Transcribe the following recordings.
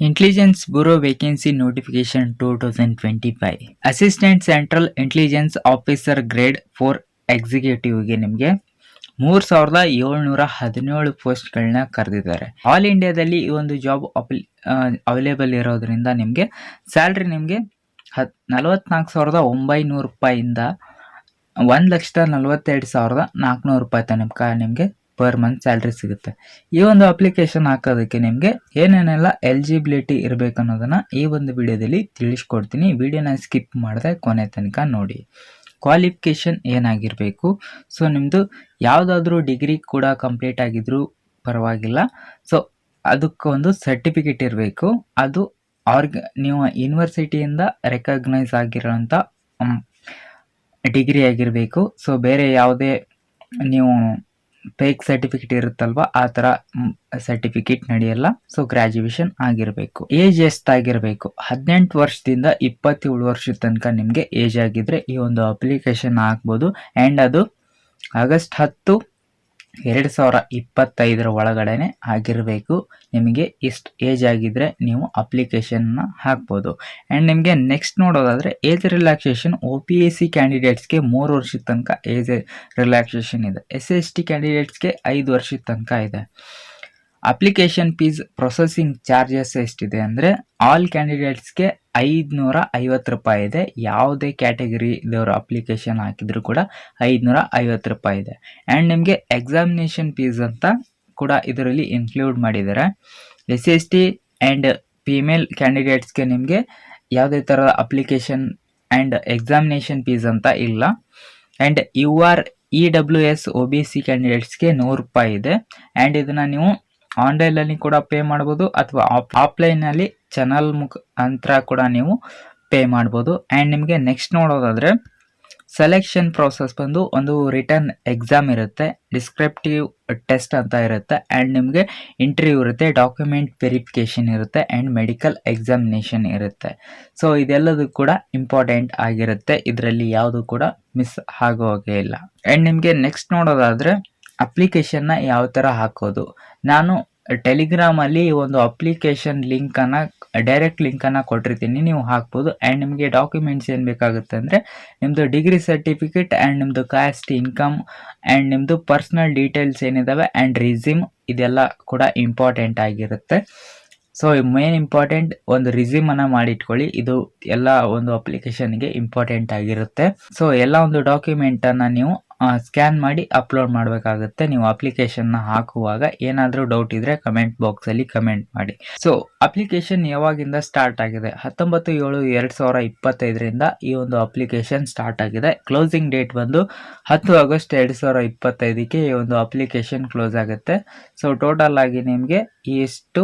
Intelligence bureau vacancy notification 2025 assistant central intelligence officer grade 4 ಎಕ್ಸಿಕ್ಯೂಟಿವ್ಗೆ ನಿಮಗೆ 3717 ಪೋಸ್ಟ್ಗಳನ್ನ ಕರೆದಿದ್ದಾರೆ. All ಇಂಡಿಯಾದಲ್ಲಿ ಈ ಒಂದು ಜಾಬ್ ಅವೈಲೇಬಲ್ ಇರೋದ್ರಿಂದ ನಿಮಗೆ ಸ್ಯಾಲ್ರಿ ನಿಮಗೆ 44,900 ರೂಪಾಯಿಂದ 1,42,400 ರೂಪಾಯಿ ತನಕ ನಿಮಗೆ ಪರ್ ಮಂತ್ ಸ್ಯಾಲ್ರಿ ಸಿಗುತ್ತೆ. ಈ ಒಂದು ಅಪ್ಲಿಕೇಶನ್ ಹಾಕೋದಕ್ಕೆ ನಿಮಗೆ ಏನೇನೆಲ್ಲ ಎಲಿಜಿಬಿಲಿಟಿ ಇರಬೇಕು ಅನ್ನೋದನ್ನ ಈ ಒಂದು ವಿಡಿಯೋದಲ್ಲಿ ತಿಳಿಸ್ಕೊಡ್ತೀನಿ. ವಿಡಿಯೋನ ಸ್ಕಿಪ್ ಮಾಡದೆ ಕೊನೆ ತನಕ ನೋಡಿ. ಕ್ವಾಲಿಫಿಕೇಶನ್ ಏನಾಗಿರಬೇಕು, ಸೊ ನಿಮ್ಮದು ಯಾವುದಾದ್ರೂ ಡಿಗ್ರಿ ಕೂಡ ಕಂಪ್ಲೀಟ್ ಆಗಿದ್ರೂ ಪರವಾಗಿಲ್ಲ. ಸೊ ಅದಕ್ಕೊಂದು ಸರ್ಟಿಫಿಕೇಟ್ ಇರಬೇಕು. ಅದು ನೀವು ಯೂನಿವರ್ಸಿಟಿಯಿಂದ ರೆಕಗ್ನೈಸ್ ಆಗಿರೋಂಥ ಡಿಗ್ರಿ ಆಗಿರಬೇಕು. ಸೊ ಬೇರೆ ಯಾವುದೇ ನೀವು ಫೇಕ್ ಸರ್ಟಿಫಿಕೇಟ್ ಇರುತ್ತಲ್ವ, ಆ ಥರ ಸರ್ಟಿಫಿಕೇಟ್ ನಡೆಯಲ್ಲ. ಸೊ ಗ್ರ್ಯಾಜುಯೇಷನ್ ಆಗಿರಬೇಕು. ಏಜ್ ಎಷ್ಟಾಗಿರಬೇಕು, 18 ವರ್ಷದಿಂದ 27 ವರ್ಷದ ತನಕ ನಿಮಗೆ ಏಜ್ ಆಗಿದ್ರೆ ಈ ಒಂದು ಅಪ್ಲಿಕೇಶನ್ ಹಾಕ್ಬೋದು. ಆ್ಯಂಡ್ ಅದು ಆಗಸ್ಟ್ 10, 2025 ಒಳಗಡೆನೆ ಆಗಿರಬೇಕು. ನಿಮಗೆ ಇಷ್ಟು ಏಜ್ ಆಗಿದ್ರೆ ನೀವು ಅಪ್ಲಿಕೇಶನ್ನ ಹಾಕ್ಬೋದು. ಆ್ಯಂಡ್ ನಿಮಗೆ ನೆಕ್ಸ್ಟ್ ನೋಡೋದಾದರೆ ಏಜ್ ರಿಲ್ಯಾಕ್ಸೇಷನ್ OPSC ಕ್ಯಾಂಡಿಡೇಟ್ಸ್ಗೆ 3 ವರ್ಷದ ತನಕ ಏಜ್ ರಿಲ್ಯಾಕ್ಸೇಷನ್ ಇದೆ. SC/ST ಕ್ಯಾಂಡಿಡೇಟ್ಸ್ಗೆ 5 ವರ್ಷದ ತನಕ ಇದೆ. ಅಪ್ಲಿಕೇಶನ್ ಫೀಸ್ ಪ್ರೊಸೆಸಿಂಗ್ ಚಾರ್ಜಸ್ ಎಷ್ಟಿದೆ ಅಂದರೆ ಆಲ್ ಕ್ಯಾಂಡಿಡೇಟ್ಸ್ಗೆ 550 ರೂಪಾಯಿ ಇದೆ. ಯಾವುದೇ ಕ್ಯಾಟಗರಿ ಇದವರು ಅಪ್ಲಿಕೇಶನ್ ಹಾಕಿದ್ರು ಕೂಡ 550 ರೂಪಾಯಿ ಇದೆ. ಆ್ಯಂಡ್ ನಿಮಗೆ ಎಕ್ಸಾಮಿನೇಷನ್ ಫೀಸ್ ಅಂತ ಕೂಡ ಇದರಲ್ಲಿ ಇನ್ಕ್ಲೂಡ್ ಮಾಡಿದ್ದಾರೆ. SC/ST ಆ್ಯಂಡ್ ಫಿಮೇಲ್ ಕ್ಯಾಂಡಿಡೇಟ್ಸ್ಗೆ ನಿಮಗೆ ಯಾವುದೇ ಥರದ ಅಪ್ಲಿಕೇಶನ್ ಆ್ಯಂಡ್ ಎಕ್ಸಾಮಿನೇಷನ್ ಫೀಸ್ ಅಂತ ಇಲ್ಲ. ಆ್ಯಂಡ್ EWS OBC ಕ್ಯಾಂಡಿಡೇಟ್ಸ್ಗೆ 100 ರೂಪಾಯಿ ಇದೆ. ಆ್ಯಂಡ್ ಇದನ್ನು ನೀವು ಆನ್ಲೈನಲ್ಲಿ ಕೂಡ ಪೇ ಮಾಡ್ಬೋದು ಅಥವಾ ಆಫ್ಲೈನಲ್ಲಿ ಚಾನಲ್ ಮುಖಾಂತರ ಕೂಡ ನೀವು ಪೇ ಮಾಡ್ಬೋದು. ಆ್ಯಂಡ್ ನಿಮಗೆ ನೆಕ್ಸ್ಟ್ ನೋಡೋದಾದರೆ ಸೆಲೆಕ್ಷನ್ ಪ್ರೋಸೆಸ್ ಬಂದು ಒಂದು ರಿಟರ್ನ್ ಎಕ್ಸಾಮ್ ಇರುತ್ತೆ, ಡಿಸ್ಕ್ರಿಪ್ಟಿವ್ ಟೆಸ್ಟ್ ಅಂತ ಇರುತ್ತೆ, ಆ್ಯಂಡ್ ನಿಮಗೆ ಇಂಟರ್ವ್ಯೂ ಇರುತ್ತೆ, ಡಾಕ್ಯುಮೆಂಟ್ ವೆರಿಫಿಕೇಷನ್ ಇರುತ್ತೆ, ಆ್ಯಂಡ್ ಮೆಡಿಕಲ್ ಎಕ್ಸಾಮಿನೇಷನ್ ಇರುತ್ತೆ. ಸೊ ಇದೆಲ್ಲದೂ ಕೂಡ ಇಂಪಾರ್ಟೆಂಟ್ ಆಗಿರುತ್ತೆ. ಇದರಲ್ಲಿ ಯಾವುದು ಕೂಡ ಮಿಸ್ ಆಗೋಗೇ ಇಲ್ಲ. ಆ್ಯಂಡ್ ನಿಮಗೆ ನೆಕ್ಸ್ಟ್ ನೋಡೋದಾದರೆ ಅಪ್ಲಿಕೇಶನ್ನ ಯಾವ ಥರ ಹಾಕೋದು, ನಾನು ಟೆಲಿಗ್ರಾಮಲ್ಲಿ ಒಂದು ಅಪ್ಲಿಕೇಶನ್ ಡೈರೆಕ್ಟ್ ಲಿಂಕನ್ನು ಕೊಟ್ಟಿರ್ತೀನಿ, ನೀವು ಹಾಕ್ಬೋದು. ಆ್ಯಂಡ್ ನಿಮಗೆ ಡಾಕ್ಯುಮೆಂಟ್ಸ್ ಏನು ಬೇಕಾಗುತ್ತೆ ಅಂದರೆ ನಿಮ್ಮದು ಡಿಗ್ರಿ ಸರ್ಟಿಫಿಕೇಟ್ ಆ್ಯಂಡ್ ನಿಮ್ಮದು ಕಾಸ್ಟ್, ಇನ್ಕಮ್ ಆ್ಯಂಡ್ ನಿಮ್ಮದು ಪರ್ಸ್ನಲ್ ಡೀಟೇಲ್ಸ್ ಏನಿದ್ದಾವೆ ಆ್ಯಂಡ್ ರಿಸ್ಯೂಮ್, ಇದೆಲ್ಲ ಕೂಡ ಇಂಪಾರ್ಟೆಂಟ್ ಆಗಿರುತ್ತೆ. ಸೊ ಮೇನ್ ಇಂಪಾರ್ಟೆಂಟ್ ಒಂದು ರಿಸ್ಯೂಮನ್ನು ಮಾಡಿಟ್ಕೊಳ್ಳಿ. ಇದು ಎಲ್ಲ ಒಂದು ಅಪ್ಲಿಕೇಶನ್ಗೆ ಇಂಪಾರ್ಟೆಂಟ್ ಆಗಿರುತ್ತೆ. ಸೊ ಎಲ್ಲ ಒಂದು ಡಾಕ್ಯುಮೆಂಟನ್ನು ನೀವು ಸ್ಕ್ಯಾನ್ ಮಾಡಿ ಅಪ್ಲೋಡ್ ಮಾಡಬೇಕಾಗುತ್ತೆ. ನೀವು ಅಪ್ಲಿಕೇಶನ್ನ ಹಾಕುವಾಗ ಏನಾದರೂ ಡೌಟ್ ಇದ್ದರೆ ಕಮೆಂಟ್ ಬಾಕ್ಸಲ್ಲಿ ಕಮೆಂಟ್ ಮಾಡಿ. ಸೊ ಅಪ್ಲಿಕೇಶನ್ ಯಾವಾಗಿಂದ ಸ್ಟಾರ್ಟ್ ಆಗಿದೆ, 19/7/2025 ಈ ಒಂದು ಅಪ್ಲಿಕೇಶನ್ ಸ್ಟಾರ್ಟ್ ಆಗಿದೆ. ಕ್ಲೋಸಿಂಗ್ ಡೇಟ್ ಬಂದು 10 ಆಗಸ್ಟ್ 2025 ಈ ಒಂದು ಅಪ್ಲಿಕೇಶನ್ ಕ್ಲೋಸ್ ಆಗುತ್ತೆ. ಸೊ ಟೋಟಲ್ ಆಗಿ ನಿಮಗೆ ಇಷ್ಟು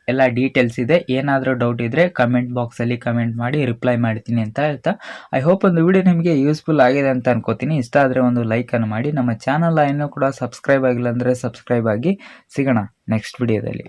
ಎಲ್ಲ ಡೀಟೇಲ್ಸ್ ಇದೆ. ಏನಾದರೂ ಡೌಟ್ ಇದ್ದರೆ ಕಮೆಂಟ್ ಬಾಕ್ಸಲ್ಲಿ ಕಮೆಂಟ್ ಮಾಡಿ ರಿಪ್ಲೈ ಮಾಡ್ತೀನಿ ಅಂತ ಹೇಳ್ತಾ, ಐ ಹೋಪ್ ಒಂದು ವಿಡಿಯೋ ನಿಮಗೆ ಯೂಸ್ಫುಲ್ ಆಗಿದೆ ಅಂತ ಅನ್ಕೋತೀನಿ. ಇಷ್ಟ ಆದರೆ ಒಂದು ಲೈಕನ್ನು ಮಾಡಿ. ನಮ್ಮ ಚಾನಲ್ ಇನ್ನೂ ಕೂಡ ಸಬ್ಸ್ಕ್ರೈಬ್ ಆಗಿಲ್ಲ ಅಂದರೆ ಸಬ್ಸ್ಕ್ರೈಬ್ ಆಗಿ. ಸಿಗೋಣ ನೆಕ್ಸ್ಟ್ ವಿಡಿಯೋದಲ್ಲಿ.